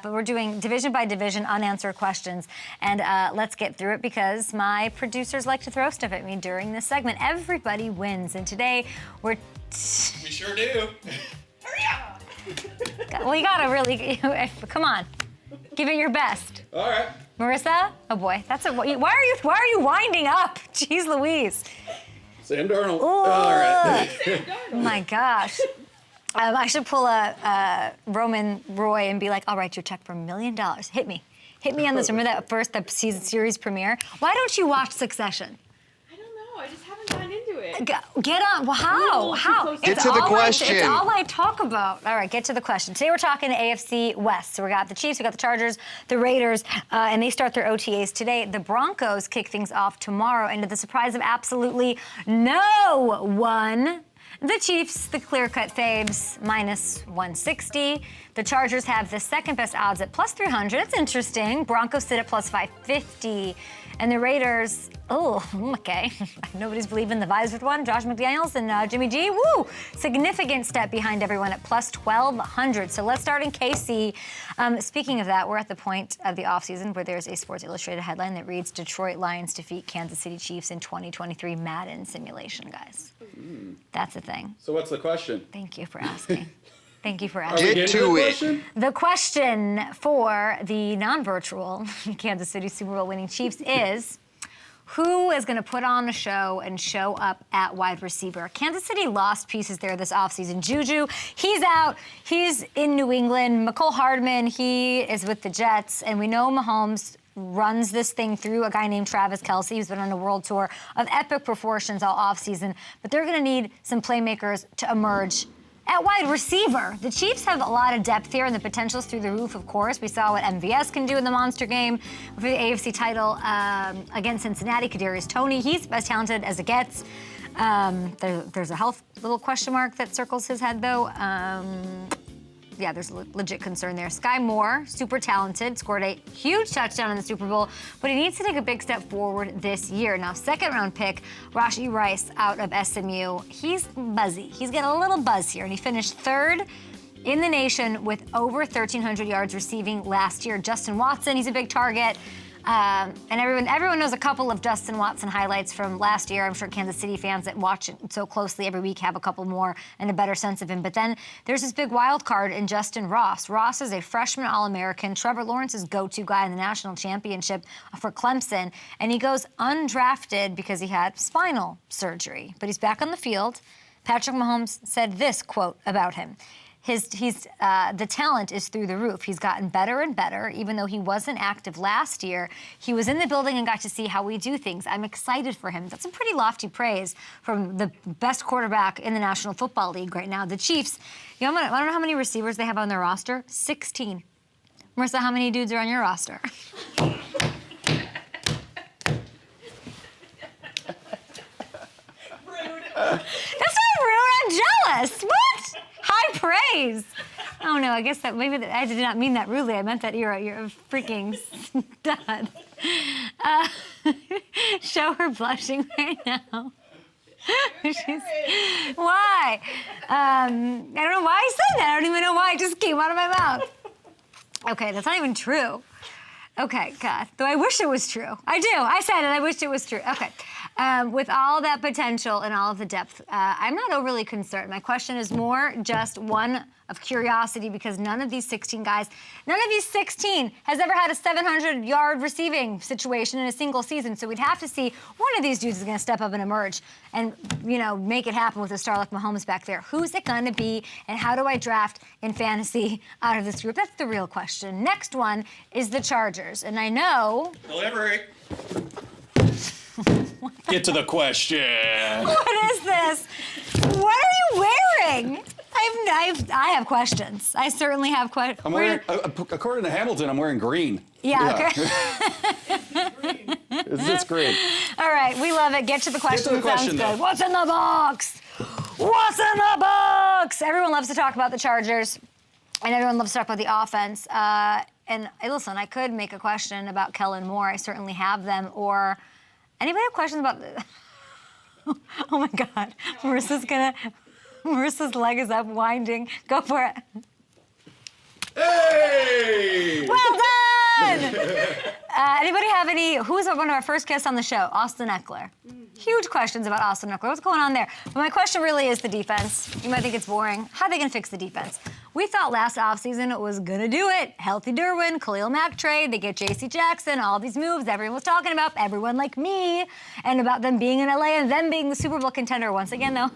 But we're doing division by division unanswered questions. And let's get through it because my producers like to throw stuff at me during this segment. Everybody wins. And today we're... We sure do. Hurry up! Well, you gotta really... Come on. Give it your best. All right. Marissa? Oh boy, that's a... Why are you winding up? Jeez Louise. Sam Darnold. Ooh. All right. Oh my gosh. I should pull a Roman Roy and be like, I'll write you a check for $1 million. Hit me. Hit me on this. Remember that season series premiere? Why don't you watch Succession? I don't know. I just haven't gotten into it. Get on. Well, how? Get to the question. It's all I talk about. All right, get to the question. Today we're talking AFC West. So we got the Chiefs, we got the Chargers, the Raiders, and they start their OTAs today. The Broncos kick things off tomorrow, and to the surprise of absolutely no one, the Chiefs, the clear-cut faves, -160. The Chargers have the second best odds at +300. It's interesting. Broncos sit at +550. And the Raiders, okay. Nobody's believing the Visor one. Josh McDaniels and Jimmy G, woo! Significant step behind everyone at +1,200. So let's start in KC. Speaking of that, we're at the point of the offseason where there's a Sports Illustrated headline that reads, Detroit Lions defeat Kansas City Chiefs in 2023 Madden simulation, guys. That's the thing. So what's the question? Thank you for asking. Thank you for Are we asking. getting to the question? The question for the non-virtual Kansas City Super Bowl winning Chiefs is, who is going to put on a show and show up at wide receiver? Kansas City lost pieces there this offseason. Juju, he's out. He's in New England. McCole Hardman, he is with the Jets. And we know Mahomes runs this thing through a guy named Travis Kelce, who's been on a world tour of epic proportions all offseason. But they're going to need some playmakers to emerge at wide receiver. The Chiefs have a lot of depth here, and the potential's through the roof, of course. We saw what MVS can do in the monster game for the AFC title against Cincinnati. Kadarius Toney, he's as talented as it gets. There's a health little question mark that circles his head, though. Yeah, there's a legit concern there. Sky Moore, super talented, scored a huge touchdown in the Super Bowl, but he needs to take a big step forward this year. Now, second-round pick, Rashee Rice out of SMU, he's buzzy. He's got a little buzz here, and he finished third in the nation with over 1,300 yards receiving last year. Justin Watson, he's a big target. And everyone knows a couple of Justin Watson highlights from last year. I'm sure Kansas City fans that watch it so closely every week have a couple more and a better sense of him. But then there's this big wild card in Justin Ross. Ross is a freshman All-American, Trevor Lawrence's go-to guy in the national championship for Clemson. And he goes undrafted because he had spinal surgery. But he's back on the field. Patrick Mahomes said this quote about him. The talent is through the roof. He's gotten better and better, even though he wasn't active last year. He was in the building and got to see how we do things. I'm excited for him. That's some pretty lofty praise from the best quarterback in the National Football League right now. The Chiefs, I don't know how many receivers they have on their roster. 16. Marissa, how many dudes are on your roster? That's not rude. I'm jealous. What? High praise. Oh no, I guess that I did not mean that rudely. I meant that you're a freaking stud. Show her blushing right now. Why? I don't know why I said that. I don't even know why. It just came out of my mouth. Okay, that's not even true. Okay, God. Though I wish it was true. I do. I said it. I wish it was true. Okay. With all that potential and all of the depth, I'm not overly concerned. My question is more just one of curiosity because none of these 16 has ever had a 700-yard receiving situation in a single season. So we'd have to see one of these dudes is going to step up and emerge and, make it happen with a star like Mahomes back there. Who's it going to be and how do I draft in fantasy out of this group? That's the real question. Next one is the Chargers. And I know... Delivery. Get to the question. What is this? What are you wearing? I have questions. I certainly have questions. I'm wearing, according to Hamilton, I'm wearing green. Yeah. Okay. It's green. All right, we love it. Get to the question. Get to the question, Sounds good. though. What's in the box? What's in the box? Everyone loves to talk about the Chargers, and everyone loves to talk about the offense. And listen, I could make a question about Kellen Moore. I certainly have them. Or anybody have questions about the... Oh my God, Marissa's leg is up, winding. Go for it. Hey! Well done! Anybody have who's one of our first guests on the show? Austin Eckler. Huge questions about Austin Eckler. What's going on there? But my question really is the defense. You might think it's boring. How are they going to fix the defense? We thought last offseason it was going to do it. Healthy Derwin, Khalil Mack trade, they get J.C. Jackson, all these moves everyone was talking about, everyone like me, and about them being in LA and them being the Super Bowl contender once again, though.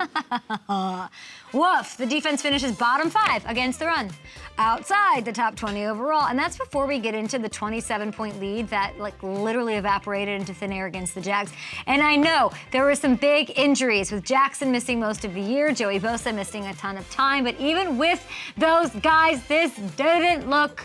Woof, the defense finishes bottom 5 against the run, outside the top 20 overall, and that's before we get into the 27-point lead that literally evaporated into thin air against the Jags. And I know there were some big injuries with Jackson missing most of the year, Joey Bosa missing a ton of time, but even with those guys, this didn't look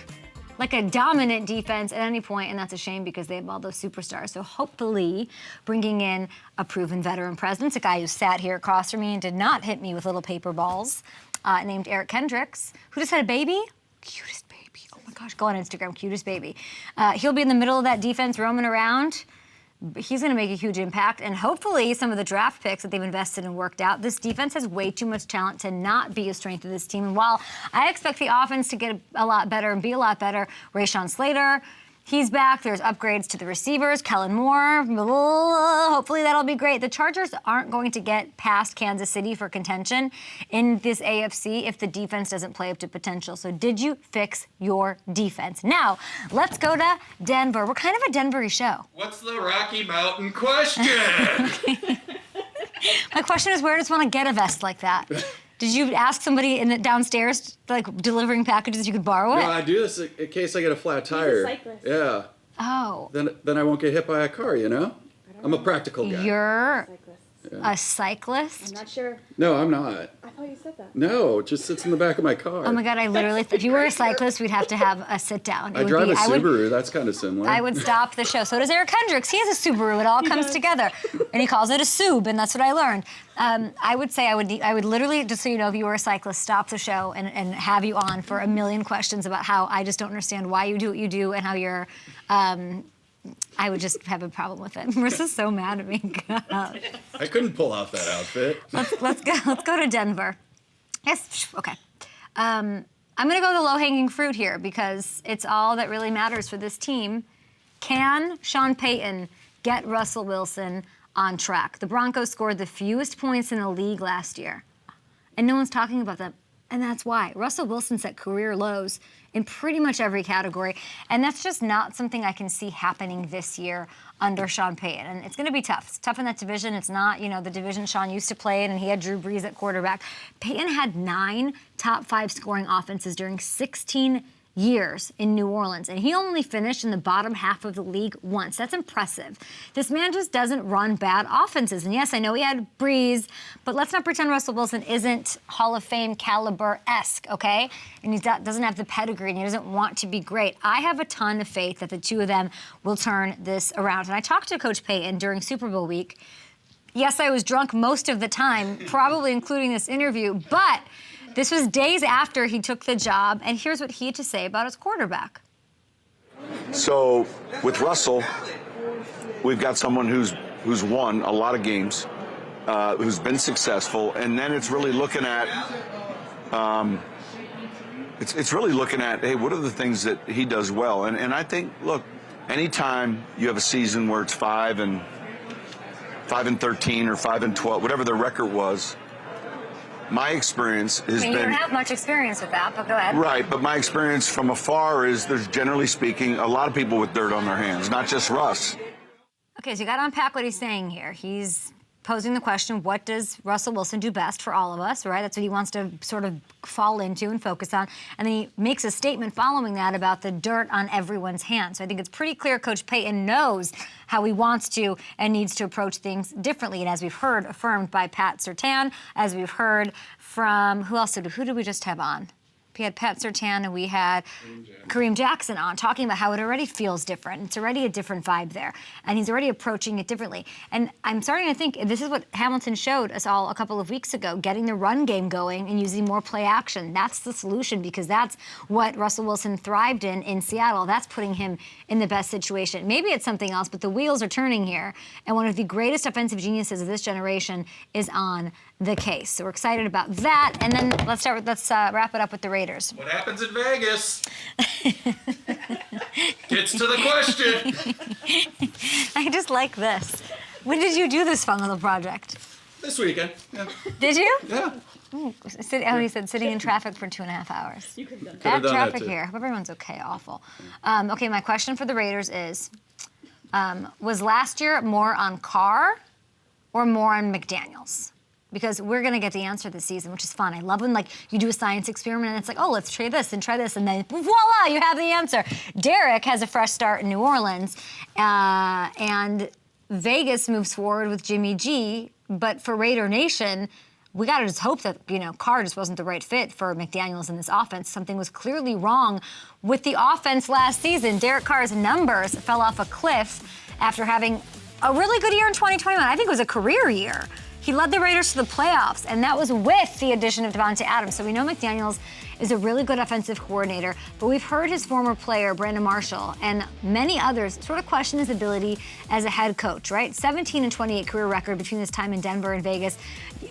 like a dominant defense at any point, and that's a shame because they have all those superstars. So hopefully bringing in a proven veteran presence, a guy who sat here across from me and did not hit me with little paper balls, named Eric Kendricks, who just had a baby. Cutest baby. Oh my gosh, go on Instagram, cutest baby. He'll be in the middle of that defense roaming around. He's going to make a huge impact, and hopefully some of the draft picks that they've invested and worked out, this defense has way too much talent to not be a strength of this team. And while I expect the offense to get a lot better and be a lot better, Rashawn Slater, he's back. There's upgrades to the receivers. Kellen Moore, hopefully that'll be great. The Chargers aren't going to get past Kansas City for contention in this AFC if the defense doesn't play up to potential. So did you fix your defense? Now, let's go to Denver. We're kind of a Denver-y show. What's the Rocky Mountain question? My question is, where does one get a vest like that? Did you ask somebody downstairs, delivering packages, you could borrow it? No, I do this in case I get a flat tire. cyclist. Yeah. Oh. Then I won't get hit by a car, you know? I'm a practical guy. You're Cyclist. a cyclist? I'm not sure. No, I'm not. I thought you said that. No, it just sits in the back of my car. Oh my God, I literally, if you were a cyclist, we'd have to have a sit down. I drive a Subaru. That's kind of similar. I would stop the show. So does Eric Hendricks. He has a Subaru. It all comes together. And he calls it a Sub, and that's what I learned. I would say I would literally, just so you know, if you were a cyclist, stop the show and have you on for a million questions about how I just don't understand why you do what you do and how you're, I would just have a problem with it. Marissa's so mad at me. God. I couldn't pull off that outfit. Let's go to Denver. Yes, okay. I'm gonna go the low-hanging fruit here because it's all that really matters for this team. Can Sean Payton get Russell Wilson on track? The Broncos scored the fewest points in the league last year, and no one's talking about them. And that's why. Russell Wilson set career lows in pretty much every category. And that's just not something I can see happening this year under Sean Payton. And it's going to be tough. It's tough in that division. It's not, the division Sean used to play in, and he had Drew Brees at quarterback. Payton had 9 top 5 scoring offenses during 16 years in New Orleans, and he only finished in the bottom half of the league once. That's impressive. This man just doesn't run bad offenses. And yes, I know he had Breeze, but let's not pretend Russell Wilson isn't Hall of Fame caliber-esque, okay? And he doesn't have the pedigree, and he doesn't want to be great. I have a ton of faith that the two of them will turn this around. And I talked to Coach Payton during Super Bowl week. Yes, I was drunk most of the time, probably including this interview, but this was days after he took the job, and here's what he had to say about his quarterback. So with Russell, we've got someone who's won a lot of games, who's been successful, and then it's really looking at hey, what are the things that he does well? And I think, look, anytime you have a season where it's 5-13 or 5-12, whatever the record was. My experience has been... You don't have much experience with that, but go ahead. Right, but my experience from afar is there's, generally speaking, a lot of people with dirt on their hands, not just Russ. Okay, so you got to unpack what he's saying here. He's posing the question, what does Russell Wilson do best for all of us, right? That's what he wants to sort of fall into and focus on. And then he makes a statement following that about the dirt on everyone's hands. So I think it's pretty clear Coach Payton knows how he wants to and needs to approach things differently. And as we've heard, affirmed by Pat Surtain, as we've heard from, who did we just have on? We had Pat Surtain and we had Kareem Jackson on talking about how it already feels different. It's already a different vibe there. And he's already approaching it differently. And I'm starting to think this is what Hamilton showed us all a couple of weeks ago, getting the run game going and using more play action. That's the solution because that's what Russell Wilson thrived in Seattle. That's putting him in the best situation. Maybe it's something else, but the wheels are turning here. And one of the greatest offensive geniuses of this generation is on the case. So we're excited about that. And then let's wrap it up with the Raiders. What happens in Vegas? Gets to the question. I just like this. When did you do this fun little project? This weekend. Yeah. Did you? Yeah. He said sitting in traffic for 2.5 hours. You could have done that. Bad done that traffic too. here. Hope everyone's okay. Awful. Okay, my question for the Raiders is, was last year more on Carr or more on McDaniels? Because we're going to get the answer this season, which is fun. I love when you do a science experiment and it's like, oh, let's try this and try this, and then voila, you have the answer. Derek has a fresh start in New Orleans, and Vegas moves forward with Jimmy G. But for Raider Nation, we got to just hope that, Carr just wasn't the right fit for McDaniels in this offense. Something was clearly wrong with the offense last season. Derek Carr's numbers fell off a cliff after having a really good year in 2021. I think it was a career year. He led the Raiders to the playoffs, and that was with the addition of Devontae Adams. So we know McDaniels is a really good offensive coordinator, but we've heard his former player, Brandon Marshall, and many others sort of question his ability as a head coach, right? 17-28 career record between his time in Denver and Vegas.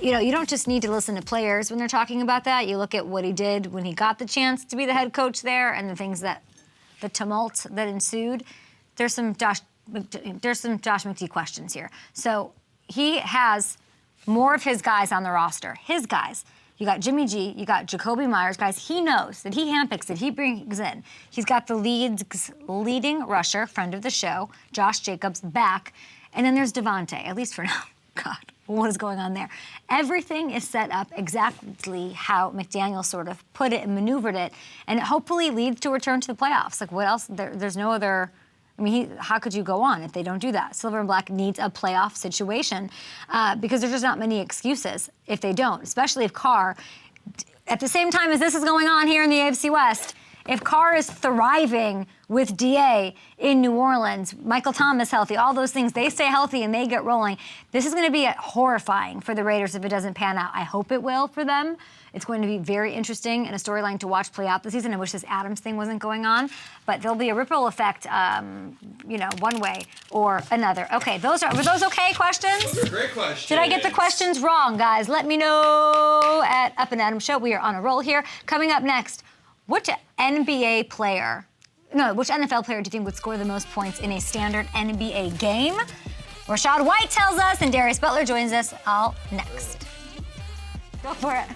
You don't just need to listen to players when they're talking about that. You look at what he did when he got the chance to be the head coach there and the tumult that ensued. There's some Josh McDee questions here. So he has more of his guys on the roster. His guys. You got Jimmy G, you got Jacoby Myers, guys he knows, that he handpicks, that he brings in. He's got the leading rusher, friend of the show, Josh Jacobs, back. And then there's Devontae, at least for now. God, what is going on there? Everything is set up exactly how McDaniel sort of put it and maneuvered it, and it hopefully leads to a return to the playoffs. What else? There's no other... how could you go on if they don't do that? Silver and Black needs a playoff situation because there's just not many excuses if they don't, especially if Carr, at the same time as this is going on here in the AFC West, if Carr is thriving with DA in New Orleans, Michael Thomas healthy, all those things, they stay healthy and they get rolling, this is going to be horrifying for the Raiders if it doesn't pan out. I hope it will for them. It's going to be very interesting and a storyline to watch play out this season. I wish this Adams thing wasn't going on, but there'll be a ripple effect, one way or another. Okay, were those okay questions? Those are great questions. Did I get the questions wrong, guys? Let me know at Up and Adams Show. We are on a roll here. Coming up next, which NFL player do you think would score the most points in a standard NBA game? Rashad White tells us, and Darius Butler joins us all next. Go for it.